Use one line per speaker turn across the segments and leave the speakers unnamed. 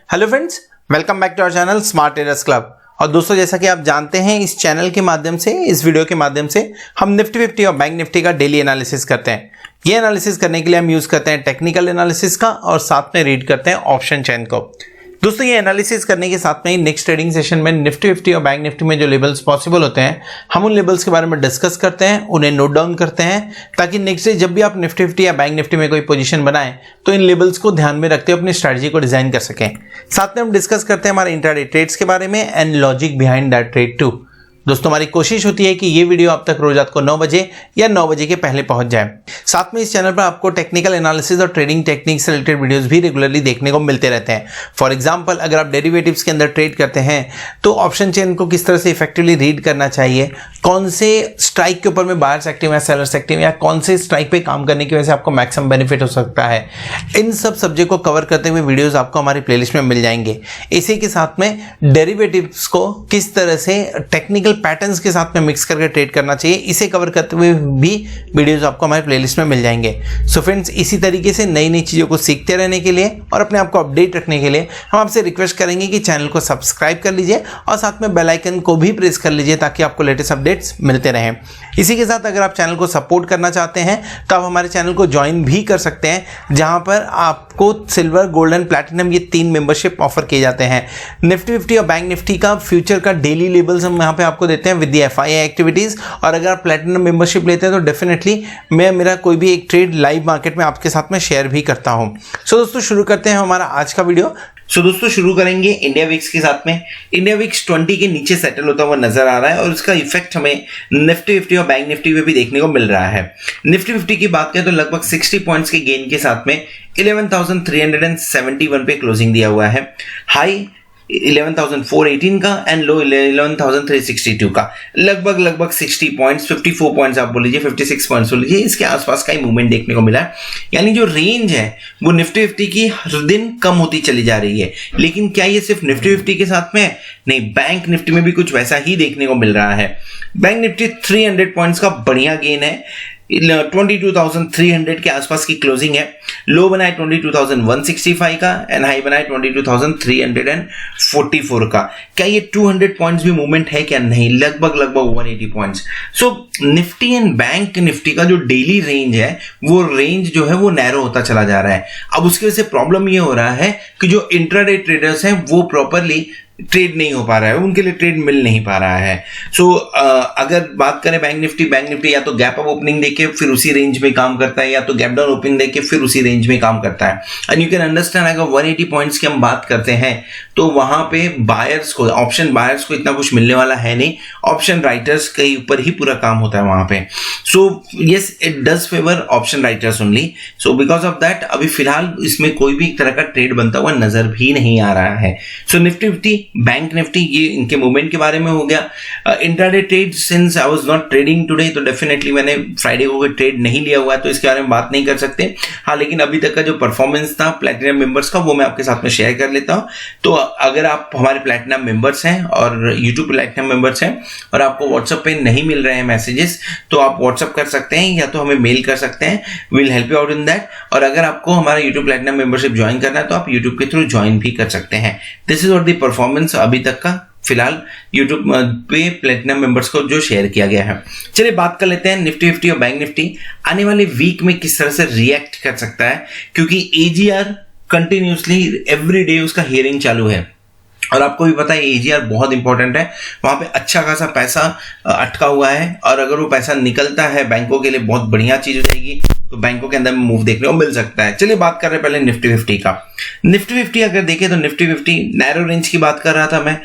Hello friends, welcome back to our channel Smart Traders Club. और दोस्तों, जैसा कि आप जानते हैं, इस चैनल के माध्यम से, इस वीडियो के माध्यम से हम निफ्टी 50 और बैंक निफ्टी का डेली एनालिसिस करते हैं। ये एनालिसिस करने के लिए हम यूज करते हैं टेक्निकल एनालिसिस का और साथ में रीड करते हैं ऑप्शन चेन को। दोस्तों, ये एनालिसिस करने के साथ में ही नेक्स्ट ट्रेडिंग सेशन में निफ्टी 50 और बैंक निफ्टी में जो लेवल्स पॉसिबल होते हैं, हम उन लेवल्स के बारे में डिस्कस करते हैं, उन्हें नोट डाउन करते हैं, ताकि नेक्स्ट डे जब भी आप निफ्टी 50 या बैंक निफ्टी में कोई पोजीशन बनाएं तो इन लेवल्स को ध्यान में रखते हुए अपनी स्ट्रैटेजी को डिजाइन कर सकें। साथ में हम डिस्कस करते हैं हमारे इंट्राडे ट्रेड्स के बारे में and logic behind that trade too. दोस्तों, हमारी कोशिश होती है कि ये वीडियो आप तक रोज रात को 9 बजे या 9 बजे के पहले पहुंच जाए। साथ में इस चैनल पर आपको टेक्निकल एनालिसिस और ट्रेडिंग टेक्निक से रिलेटेड वीडियोस भी रेगुलरली देखने को मिलते रहते हैं। फॉर एग्जांपल, अगर आप डेरिवेटिव्स के अंदर ट्रेड करते हैं तो ऑप्शन चेन को किस तरह से इफेक्टिवली रीड करना चाहिए, कौन से स्ट्राइक के ऊपर में बायर्स एक्टिव या सेलर्स एक्टिव, या कौन से स्ट्राइक पे काम करने की वजह से आपको मैक्सिमम बेनिफिट हो सकता है, इन सब सब्जेक्ट को कवर करते हुए वीडियोस आपको हमारी प्लेलिस्ट में मिल जाएंगे। इसी के साथ में डेरिवेटिव्स को किस तरह से टेक्निकल पैटर्न्स के साथ में मिक्स करके ट्रेड करना चाहिए, इसे कवर करते हुए भी वीडियोस आपको हमारे प्लेलिस्ट में मिल जाएंगे। सो फ्रेंड्स, इसी तरीके से नई नई चीज़ों को सीखते रहने के लिए और अपने आप को अपडेट रखने के लिए हम आपसे रिक्वेस्ट करेंगे कि चैनल को सब्सक्राइब कर लीजिए और साथ में बेल आइकन को भी प्रेस कर लीजिए ताकि आपको लेटेस्ट अपडेट्स मिलते रहें। इसी के साथ अगर आप चैनल को सपोर्ट करना चाहते हैं तो आप हमारे चैनल को ज्वाइन भी कर सकते हैं, जहां पर आपको सिल्वर, गोल्ड एंड प्लैटिनम ये 3 मेंबरशिप ऑफर किए जाते हैं। निफ्टी 50 और बैंक निफ्टी का फ्यूचर का डेली लेवल्स हम यहाँ पे आपको देते हैं विद द FII एक्टिविटीज। और अगर आप प्लैटिनम मेंबरशिप लेते हैं तो डेफिनेटली मैं मेरा कोई भी एक ट्रेड लाइव मार्केट में आपके साथ में शेयर भी करता हूं। सो दोस्तों, शुरू करते हैं हमारा आज का वीडियो। दोस्तों, शुरू करेंगे इंडिया विक्स के साथ में। इंडिया विक्स 20 के नीचे सेटल होता हुआ नजर आ रहा है और उसका इफेक्ट हमें निफ्टी 50 और बैंक निफ्टी में भी देखने को मिल रहा है। निफ्टी 50 की बात करें तो लगभग 60 पॉइंट्स के गेन के साथ में 11,371 पे क्लोजिंग दिया हुआ है। हाई 11,418 का एंड लो 11,362 का, लगभग 60 पॉइंट्स, 54 पॉइंट्स आप बोल लीजिए, 56 पॉइंट्स बोल लीजिए, इसके आसपास का ही मूवमेंट देखने को मिला है। यानी जो रेंज है वो निफ्टी 50 की हर दिन कम होती चली जा रही है। लेकिन क्या ये सिर्फ निफ्टी 50 के साथ में है? नहीं, बैंक निफ्टी में भी कुछ वैसा ही देखने को मिल रहा है। बैंक निफ्टी 300 पॉइंट्स का बढ़िया गेन है, 22,300 के आसपास की क्लोजिंग है। लो बनाए 22,165 का एंड हाई बनाए 22,344 का। क्या ये 200 पॉइंट्स भी मूवमेंट है? क्या नहीं, लगभग 180 points. So Nifty and bank Nifty का जो डेली रेंज है वो रेंज जो है वो नैरो होता चला जा रहा है। अब उसकी वजह से प्रॉब्लम ये हो रहा है कि जो इंट्राडे ट्रेडर्स हैं वो प्रॉपरली ट्रेड नहीं हो पा रहा है, उनके लिए ट्रेड मिल नहीं पा रहा है। सो अगर बात करें बैंक निफ्टी या तो गैप अप ओपनिंग देके फिर उसी रेंज में काम करता है, या तो गैप डाउन ओपनिंग देके फिर उसी रेंज में काम करता है। एंड यू कैन अंडरस्टैंड, अगर 180 पॉइंट्स की हम बात करते हैं तो वहां पे बायर्स को, ऑप्शन बायर्स को इतना कुछ मिलने वाला है नहीं, ऑप्शन राइटर्स के ऊपर ही पूरा काम होता है वहां पे। So yes, it does favour option writers only. So because of that अभी फिलहाल इसमें कोई भी तरह का ट्रेड बनता हुआ नजर भी नहीं आ रहा है। सो निफ्टी 50, बैंक निफ्टी, ये इनके मूवमेंट के बारे में हो गया। Intraday trade, since I was not trading today, तो डेफिनेटली मैंने फ्राइडे को कोई ट्रेड नहीं लिया हुआ है तो इसके बारे में बात नहीं कर सकते। हाँ, लेकिन अभी तक का जो परफॉर्मेंस था प्लैटिनम मेंबर्स का वो मैं आपके साथ में शेयर कर लेता हूं। तो अगर आप हमारे प्लैटिनम मेंबर्स हैं और यूट्यूब प्लैटिनम मेंबर्स हैं और आपको व्हाट्सएप पे नहीं मिल रहे हैं मैसेजेस, तो आप व्हाट्सएप कर सकते हैं या तो हमें मेल कर सकते हैं, will help you out in that. और अगर आपको हमारा यूट्यूब प्लैटिनम मेंबरशिप ज्वाइन करना है तो आप यूट्यूब के थ्रू ज्वाइन भी कर सकते हैं। This is what the performance अभी तक का फिलहाल यूट्यूब पे प्लैटिनम मेंबर्स को जो शेयर किया गया है। चलिए बात कर लेते हैं निफ्टी 50 और बैंक निफ्टी आने वाले वीक में किस तरह से रिएक्ट कर सकता है, क्योंकि AGR कंटिन्यूसली एवरी डे उसका हियरिंग चालू है और आपको भी पता है AGR बहुत इंपॉर्टेंट है, वहां पे अच्छा खासा पैसा अटका हुआ है और अगर वो पैसा निकलता है बैंकों के लिए बहुत बढ़िया चीज हो जाएगी, तो बैंकों के अंदर में मूव देखने को मिल सकता है। चलिए बात कर रहे हैं पहले निफ्टी 50 का। निफ्टी 50 अगर देखें तो निफ्टी 50 नैरो रेंज की बात कर रहा था मैं।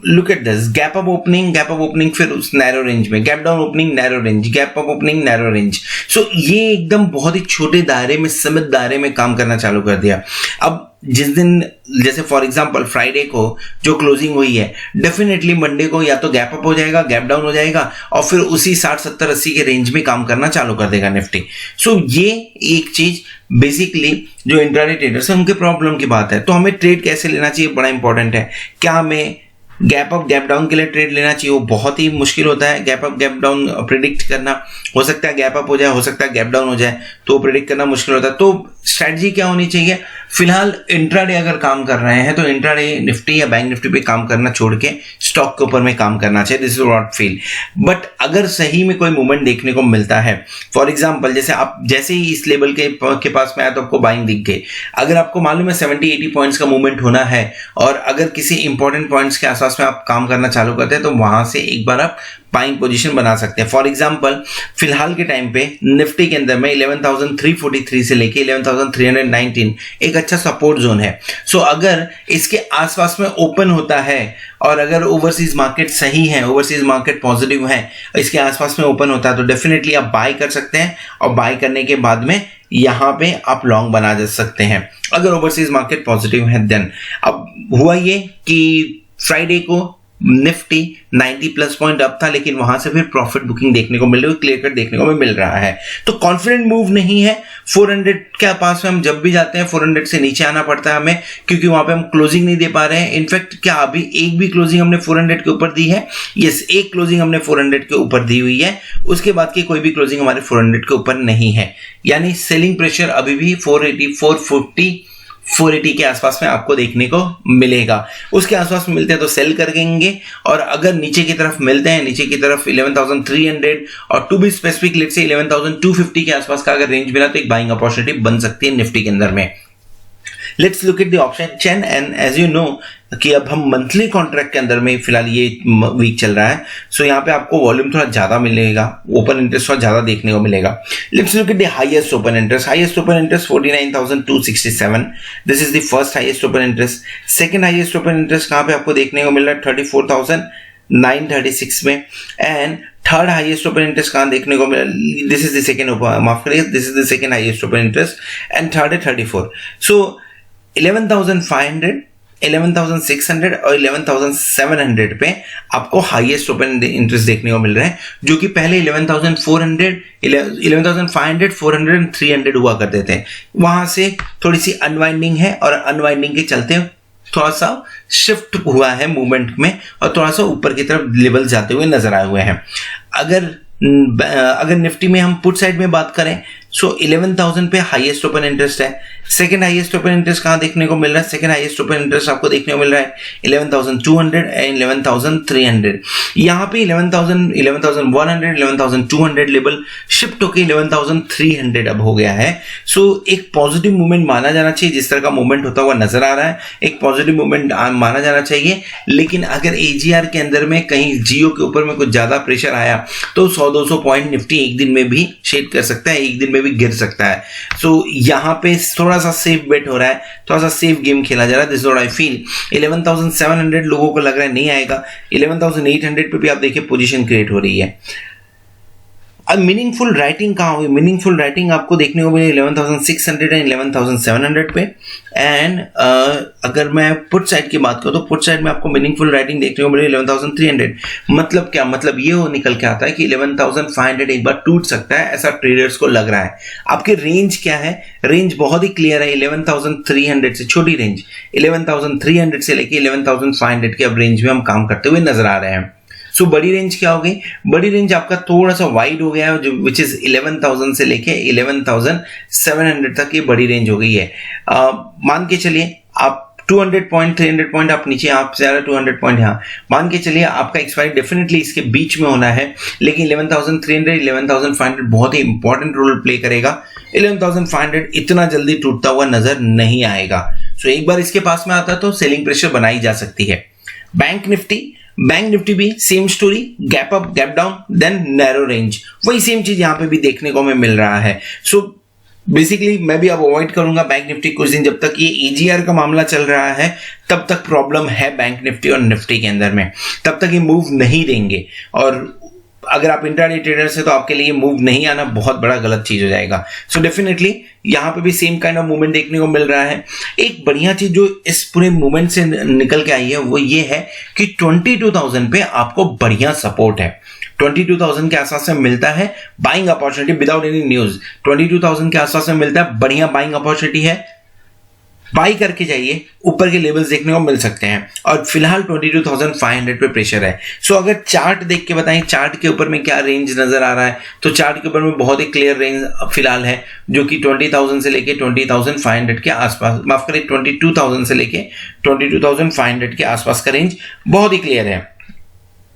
Look at this, gap up opening, फिर उस नैरो रेंज में gap down opening, narrow range, gap up opening, narrow range. So ये एकदम बहुत ही छोटे दायरे में, सीमित दायरे में काम करना चालू कर दिया। अब जिस दिन, जैसे फॉर एग्जांपल फ्राइडे को जो क्लोजिंग हुई है, डेफिनेटली मंडे को या तो गैप अप हो जाएगा, गैप डाउन हो जाएगा और फिर उसी 60, 70, 80 के रेंज में काम करना चालू कर देगा निफ्टी। सो ये एक चीज बेसिकली जो इंट्राडे ट्रेडर्स है उनके प्रॉब्लम की बात है। तो हमें ट्रेड कैसे लेना चाहिए बड़ा इंपॉर्टेंट है। क्या हमें गैप अप गैप डाउन के लिए ट्रेड लेना चाहिए? वो बहुत ही मुश्किल होता है gap up gap down predict करना। हो सकता है गैप अप हो जाए, हो सकता है गैप डाउन हो जाए, तो प्रिडिक्ट करना मुश्किल होता है। तो स्ट्रेटजी क्या होनी चाहिए? फिलहाल इंट्राडे अगर काम कर रहे हैं तो इंट्राडे निफ्टी या बैंक निफ्टी पे काम करना छोड़ के स्टॉक के ऊपर में काम करना चाहिए। This is what feel. But अगर सही में कोई मूवमेंट देखने को मिलता है, फॉर एग्जांपल जैसे ही इस लेवल के पास में आया तो आपको बाइंग दिख गई। अगर आपको मालूम है 70-80 पॉइंट्स का मूवमेंट होना है और अगर किसी इंपॉर्टेंट पॉइंट्स के आसपास में आप काम करना चालू करते हैं तो वहां से एक बार आप बाइंग पोजीशन बना सकते हैं। फॉर एग्जांपल फिलहाल के टाइम पे निफ्टी के अंदर में 11,343 से लेके 11,319 एक अच्छा सपोर्ट जोन है। सो अगर इसके आसपास में ओपन होता है और अगर ओवरसीज मार्केट सही है, ओवरसीज मार्केट पॉजिटिव है, इसके आसपास में ओपन होता है तो डेफिनेटली आप बाय कर सकते हैं और बाय करने के बाद में यहां पे आप लॉन्ग बना जा सकते हैं अगर ओवरसीज मार्केट पॉजिटिव है। देन अब हुआ ये कि फ्राइडे को निफ्टी 90 प्लस पॉइंट अप था, लेकिन वहां से फिर प्रॉफिट बुकिंग देखने को मिल रही है, क्लियर कट देखने को मिल रहा है। तो कॉन्फिडेंट मूव नहीं है। 400 के पास में हम जब भी जाते हैं 400 से नीचे आना पड़ता है हमें, क्योंकि वहां पे हम क्लोजिंग नहीं दे पा रहे हैं। इनफैक्ट क्या अभी एक भी क्लोजिंग हमने 400 के ऊपर दी है? यस, एक क्लोजिंग हमने 400 के ऊपर दी हुई है, उसके बाद की कोई भी क्लोजिंग हमारे 400 के ऊपर नहीं है। यानी सेलिंग प्रेशर अभी भी 480, 450, 480 के आसपास में आपको देखने को मिलेगा। उसके आसपास में मिलते हैं तो सेल करेंगे, और अगर नीचे की तरफ मिलते हैं, नीचे की तरफ 11,300 और टू बी स्पेसिफिक लेट से 11,250 के आसपास का अगर रेंज मिला तो एक बाइंग अपॉर्चुनिटी बन सकती है निफ्टी के अंदर में। Let's look at the option chain, and as you know कि अब हम मंथली कॉन्ट्रैक्ट के अंदर में फिलहाल ये वीक चल रहा है, सो यहाँ पे आपको वॉल्यूम थोड़ा ज्यादा मिलेगा, ओपन इंटरेस्ट थोड़ा ज्यादा देखने को मिलेगा। Let's look at the highest open interest. Highest open interest 49,267, this is the first highest open interest. Second highest open interest कहाँ पे आपको देखने को मिल रहा है? 34,936 में। And third highest open interest कहाँ देखने को मिला? दिस इज द सेकंड, माफ करिए, this is the second highest open interest, and third है 34। सो 11,500, 11,600 और 11,700 पे आपको हाईएस्ट ओपन इंटरेस्ट देखने को मिल रहा है, जो कि पहले 11,400, 11,500, 400 एंड 300 हुआ करते थे। वहां से थोड़ी सी अनवाइंडिंग है और अनवाइंडिंग के चलते थोड़ा सा शिफ्ट हुआ है मूवमेंट में और थोड़ा सा ऊपर की तरफ लेवल जाते हुए नजर आए हुए हैं। अगर निफ्टी में हम पुट साइड में बात करें, सो 11,000 पे हाईएस्ट ओपन इंटरेस्ट है। सेकंड हाईएस्ट ओपन इंटरेस्ट कहां देखने को मिल रहा है? सेकंड हाईएस्ट ओपन इंटरेस्ट आपको देखने को मिल रहा है 11,200 एंड 11,300। यहां पे 11,000, 11,100, 11,200 लेवल शिफ्ट होकर 11,300 अब हो गया है। सो एक पॉजिटिव मूवमेंट माना जाना चाहिए, जिस तरह का मूवमेंट होता हुआ नजर आ रहा है एक पॉजिटिव मूवमेंट माना जाना चाहिए। लेकिन अगर एजीआर के अंदर में कहीं जियो के ऊपर में कुछ ज्यादा प्रेशर आया तो 100-200 पॉइंट निफ्टी एक दिन में भी शेड कर सकता है, एक दिन में भी गिर सकता है। सो यहां पे थोड़ा सा सेफ बेट हो रहा है, थोड़ा सा सेफ गेम खेला जा रहा है। This is what I feel. 11,700 लोगों को लग रहा है नहीं आएगा, 11,800 पे भी आप देखिए पोजीशन क्रिएट हो रही है। अब मीनिंगफुल राइटिंग कहाँ हुई? मीनिंगफुल राइटिंग आपको देखने को मिली 11,600 एंड 11,700 पे। एंड अगर मैं पुट साइड की बात करूं तो पुट साइड में आपको मीनिंगफुल राइटिंग देखने को मिली 11,300। मतलब क्या? मतलब ये हो निकल के आता है कि 11,500 एक बार टूट सकता है, ऐसा ट्रेडर्स को लग रहा है। आपके रेंज क्या है? रेंज बहुत ही क्लियर है, 11,300 से छोटी रेंज 11,300 से लेके 11,500 के अब रेंज में हम काम करते हुए नजर आ रहे हैं। सो बड़ी रेंज क्या हो गई? बड़ी रेंज आपका थोड़ा सा वाइड हो गया है, जो विच इज 11,000 से लेके 11,700 तक ये बड़ी रेंज हो गई है। मान के चलिए आप 200 पॉइंट 300 पॉइंट आप नीचे, आप से 200 पॉइंट यहाँ मान के चलिए आपका एक्सपायरी डेफिनेटली इसके बीच में होना है, लेकिन 11,300 11,500 बहुत ही इंपॉर्टेंट रोल प्ले करेगा। 11,500 इतना जल्दी टूटता हुआ नजर नहीं आएगा। सो एक बार इसके पास में आता तो सेलिंग प्रेशर बनाई जा सकती है। बैंक निफ्टी भी same story, gap up gap down then narrow range, वही सेम चीज यहां पे भी देखने को हमें मिल रहा है। सो बेसिकली मैं भी अब अवॉइड करूंगा बैंक निफ्टी कुछ दिन, जब तक ये एजीआर का मामला चल रहा है तब तक प्रॉब्लम है बैंक निफ्टी और निफ्टी के अंदर में, तब तक ये मूव नहीं देंगे। और अगर आप इंट्राडे ट्रेडर से तो आपके लिए मूव नहीं आना बहुत बड़ा गलत चीज हो जाएगा। सो डेफिनेटली यहां पे भी सेम काइंड ऑफ मूवमेंट देखने को मिल रहा है। एक बढ़िया चीज जो इस पूरे मूवमेंट से निकल के आई है वो ये है कि 22,000 पे आपको बढ़िया सपोर्ट है। 22,000 के आसपास में मिलता है buying opportunity without any news. 22,000 के आसपास में मिलता है बढ़िया बाइंग अपॉर्चुनिटी है। बाई करके जाइए, ऊपर के लेवल्स देखने को मिल सकते हैं। और फिलहाल 22,500 पे प्रेशर है। सो अगर चार्ट देख के बताएं चार्ट के ऊपर में क्या रेंज नजर आ रहा है, तो चार्ट के ऊपर में बहुत ही क्लियर रेंज फिलहाल है, जो कि 20,000 से लेके 20,500 के आसपास, माफ करें 22,000 से लेके 22,500 के आसपास का रेंज बहुत ही क्लियर है।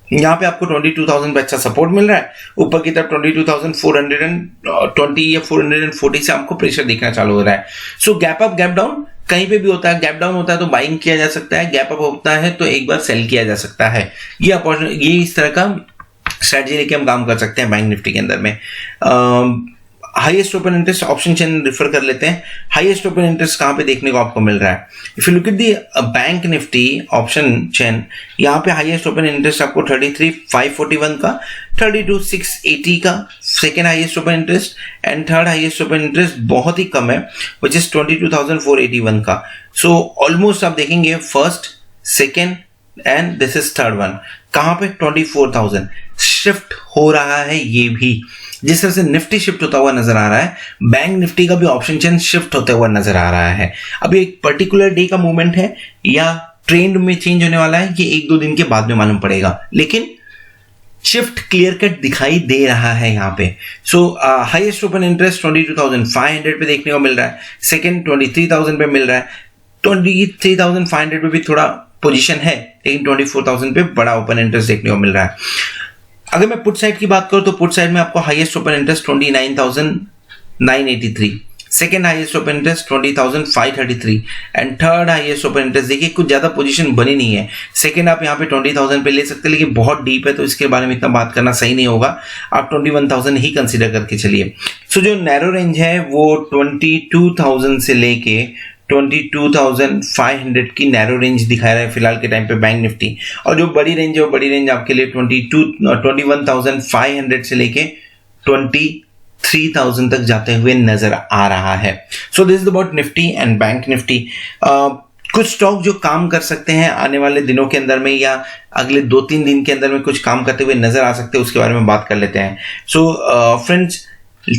यहाँ पे आपको 22,000 पे अच्छा सपोर्ट मिल रहा है, ऊपर की तरफ 22,420 या 440 से आपको प्रेशर दिखना चालू हो रहा है। सो गैप अप गैप डाउन कहीं पे भी होता है, गैप डाउन होता है तो बाइंग किया जा सकता है, गैप अप होता है तो एक बार सेल किया जा सकता है। ये इस तरह का स्ट्रेटजी लेके हम काम कर सकते हैं बैंक निफ्टी के अंदर में। Highest open interest option chain refer कर लेते हैं। हाईएस्ट ओपन इंटरेस्ट कहां पे देखने को आपको मिल रहा है? If you look at the bank Nifty option chain, यहाँ पे हाईएस्ट ओपन इंटरेस्ट आपको 33,541 का, 32,680 का second highest open interest, and third highest open interest बहुत ही कम है विच इज 22,481 का। सो ऑलमोस्ट आप देखेंगे first, second and this is third one, कहां पे 24,000 शिफ्ट हो रहा है। ये भी जिस तरह से निफ्टी शिफ्ट होता हुआ नजर आ रहा है, बैंक निफ्टी का भी ऑप्शन चेन शिफ्ट होता हुआ नजर आ रहा है। अभी एक पर्टिकुलर डे का मूवमेंट है या ट्रेंड में चेंज होने वाला है, ये 1-2 दिन के बाद में मालूम पड़ेगा, लेकिन शिफ्ट क्लियर कट दिखाई दे रहा है यहाँ पे। सो हाईएस्ट ओपन इंटरेस्ट 22,500 पे देखने को मिल रहा है, सेकेंड 23,000 पे मिल रहा है, 23,500 पे भी थोड़ा पोजीशन है, लेकिन 24,000 पे बड़ा ओपन इंटरेस्ट देखने को मिल रहा है। अगर मैं पुट साइड की बात करूं तो पुट साइड में आपको highest open interest 29,983, second highest open interest 20,533 and third highest open interest, देखिए कुछ ज्यादा पोजीशन बनी नहीं है। सेकेंड आप यहाँ पे 20,000 पे ले सकते हैं, लेकिन बहुत डीप है तो इसके बारे में इतना बात करना सही नहीं होगा, आप 21,000 ही कंसीडर करके चलिए। सो जो नैरो रेंज है वो 22,000 से लेके 22,500 की नैरो रेंज दिखा रहा है फिलहाल के टाइम पे बैंक निफ्टी, और जो बड़ी रेंज है वो बड़ी रेंज आपके लिए 21,500 से लेके 23,000 तक जाते हुए नजर आ रहा है। So this is about Nifty and bank Nifty. कुछ स्टॉक जो काम कर सकते हैं आने वाले दिनों के अंदर में या अगले 2-3 दिन के अंदर में कुछ काम करते हुए नजर आ सकते हैं, उसके बारे में बात कर लेते हैं। So friends,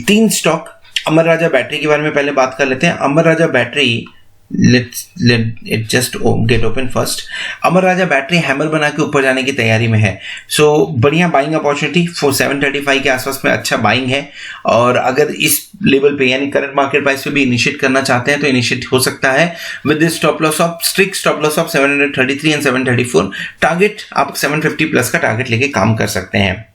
3 stock, Amar Raja battery के बारे में पहले बात कर लेते हैं। Amar Raja battery, let it just get open first। Amar Raja battery hammer बना के ऊपर जाने की तैयारी में है। सो बढ़िया बाइंग अपॉर्चुनिटी 735 के आसपास में अच्छा बाइंग है, और अगर इस लेवल पे यानी करंट मार्केट प्राइस पे भी इनिशिएट करना चाहते हैं तो इनिशिएट हो सकता है with this stop loss of strict stop loss of 733 and 734। Target आप 750 प्लस का टारगेट लेके काम कर सकते हैं।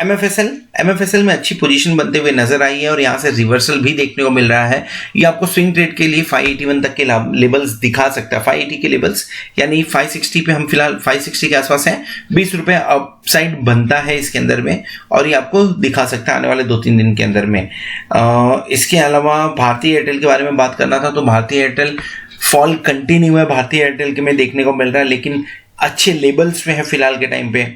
एमएफएसएल में अच्छी पोजीशन बनते हुए नजर आई है और यहां से रिवर्सल भी देखने को मिल रहा है। ये आपको स्विंग ट्रेड के लिए 581 तक के लेवल्स दिखा सकता है, 580 के लेवल्स, यानी 560 पे हम फिलहाल 560 के आसपास हैं। 20 रुपए अपसाइड बनता है इसके अंदर में, और ये आपको दिखा सकता है आने वाले 2-3 दिन के अंदर में। इसके अलावा भारतीय एयरटेल के बारे में बात करना था, तो भारतीय एयरटेल फॉल कंटिन्यू है भारतीय एयरटेल के में देखने को मिल रहा है, लेकिन अच्छे लेवल्स में है फिलहाल के टाइम पे।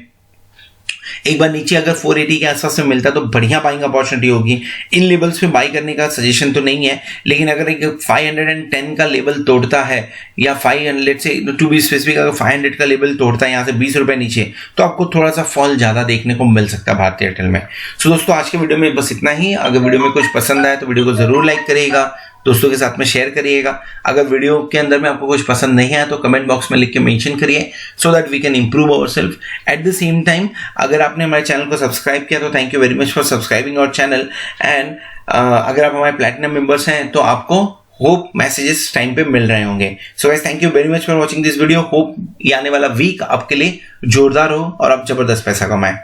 एक बार नीचे अगर 480 के आसपास में मिलता है तो बढ़िया बाइंग अपॉर्चुनिटी होगी। इन लेवल्स पे बाई करने का सजेशन तो नहीं है, लेकिन अगर एक 510 का लेवल तोड़ता है या 500 से टू बी स्पेसिफिक, अगर 500 का लेवल तोड़ता है यहाँ से 20 रुपए नीचे, तो आपको थोड़ा सा फॉल ज्यादा देखने को मिल सकता है भारतीय एयरटेल में। सो दोस्तों, आज के वीडियो में बस इतना ही। अगर वीडियो में कुछ पसंद आए तो वीडियो को जरूर लाइक करिएगा, दोस्तों के साथ में शेयर करिएगा। अगर वीडियो के अंदर में आपको कुछ पसंद नहीं आया तो कमेंट बॉक्स में लिख के मेंशन करिए, so that we can improve ourself. At the same time, अगर आपने हमारे चैनल को सब्सक्राइब किया तो thank you very much for subscribing our channel. And अगर आप हमारे प्लैटिनम मेंबर्स हैं तो आपको होप मैसेजेस टाइम पे मिल रहे होंगे। So guys, thank you very much for watching this video. Hope ये आने वाला वीक आपके लिए जोरदार हो और आप जबरदस्त पैसा कमाएं।